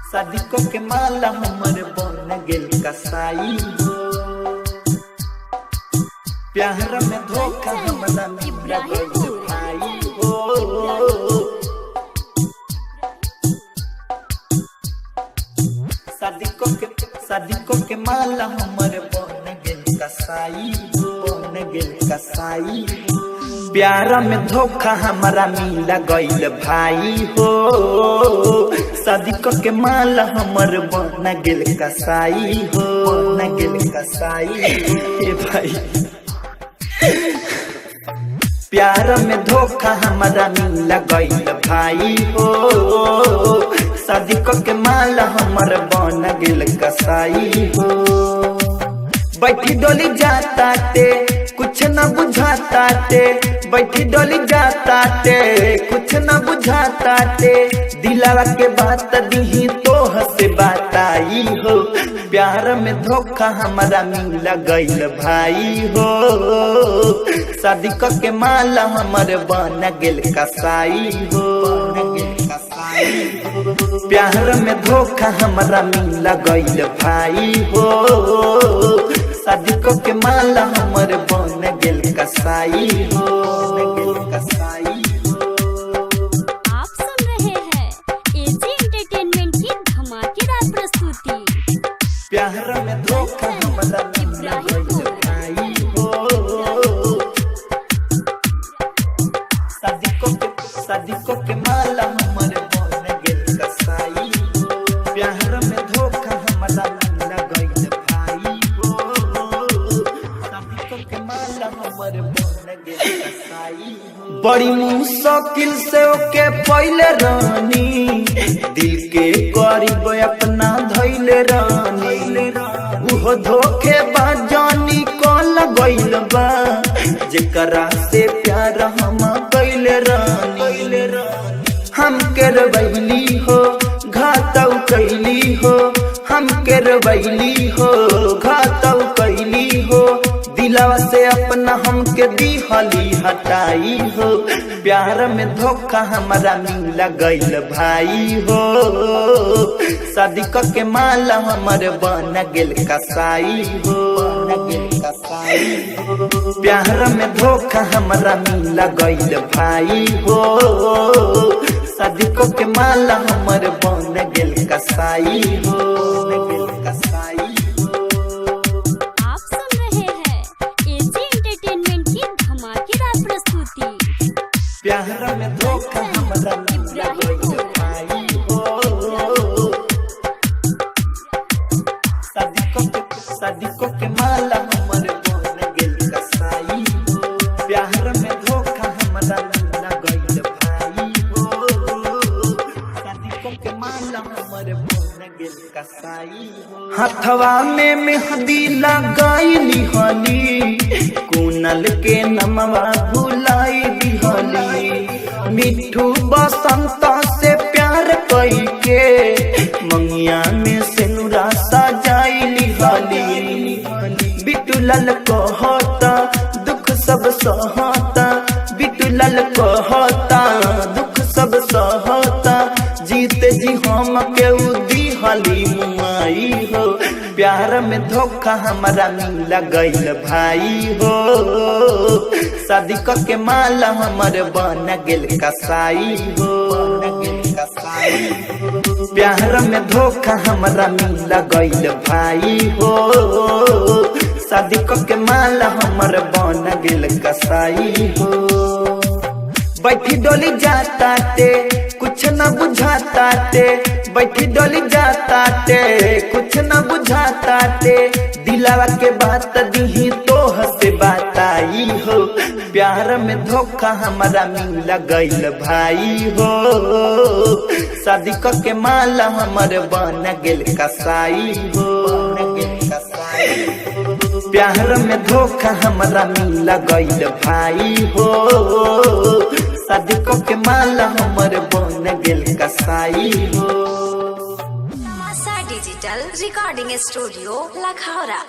शादी को के माला हमर बन गेल कसाई हो। प्यार में धोखा हमरा मिल गइल भाई हो। शादी को के माला हमर बन गेल कसाई हो, बन गेल कसाई हो। प्यार में धोखा हमारा मिल गइल भाई हो। शादी के माला हमर बन गेल कसाई हो, बन गेल कसाई हो भाई। प्यार में धोखा हमारा मिल गइल भाई हो। शादी के माला हमर बन गेल कसाई हो। बैठी डोली जाता ते कुछ न बुझाता ते, बैठी डोली जाता ते कुछ न बुझाता ते। दिलावा के बात दी तो हसे बात आई हो। प्यार में धोखा हमारा मिल गइल भाई हो। शादी के माला हमर बन गेल कसाई हो, बन गेल कसाई हो। प्यार में धोखा हमारा मिल गइल भाई हो। शादी के माला हमर बन गेल कसाई हो, बन गेल कसाई हो। आप सुन रहे हैं एजी एंटरटेनमेंट की धमाकेदार प्रस्तुति। प्यार में धोखा हमारा मिल गइल भाई हो। शादी के माला हमर बन गेल कसाई हो। प्यार में धोखा हमारा मिल गइल भाई हो। शादी के माला हमर बन गेल कसाई हो। बड़ी मुश्किल से ओके पहिले रानी, दिल के करीब अपना धइले रानी। उहो धोखे बाजानी कल गइल बा, जेकरा से प्यार हम कइले रानी। हम के रवैली हो घातौ कैली हो, हम के रवैली हो घातौ कैली हो। दिलावा से अपना हमके दिहली हटाई हो। प्यार में धोखा हमारा मिल गइल भाई हो। शादी के माला हमर बन गेल कसाई हो, बन गेल कसाई हो। प्यार में धोखा हमारा मिल गइल भाई हो। शादी के माला हमर बन गेल कसाई हो, बन गेल कसाई हो। आप सुन रहे हैं एजी एंटरटेनमेंट की धमाकेदार प्रस्तुति। प्यार में धोखा हमारा मिल गइल भाई हो। शादी के माला हमर बन गेल कसाई हो। प्यार में धोखा हमारा मिल गइल भाई हो। शादी के माला हमर बन गेल कसाई हो। हथवा में मेहंदी लगाइली हनी, कुनल के नमवा भुलाई दिहली। मिठू बसंत से प्यार कई के मंगिया में सिनुरा सजाइली हली। बिटुलाल कहता दुख सब सहता, बिटुलाल कहता दुख सब सहता। जीते जी हम के दिहली मुआई हो। प्यार में धोखा हमारा मिल गइल भाई हो। शादी के माला हमर बन गेल कसाई हो, बन गेल कसाई हो। प्यार में धोखा हमारा मिल गइल भाई हो। शादी के माला हमर बन गेल कसाई हो। बैठी डोली जाता ते कुछ न बुझाता ते, बैठी डोली जाता ते कुछ न बुझाता ते। दिलावा के बात दी तो हसे बात आई हो। प्यार में धोखा हमारा मिल गइल भाई हो। शादी के माला हमर बन गेल कसाई हो, बन गेल कसाई हो। प्यार में धोखा हमारा मिल गइल भाई हो। शादी के माला हमर बन गेल कसाई हो। Digital recording studio Lakhaura.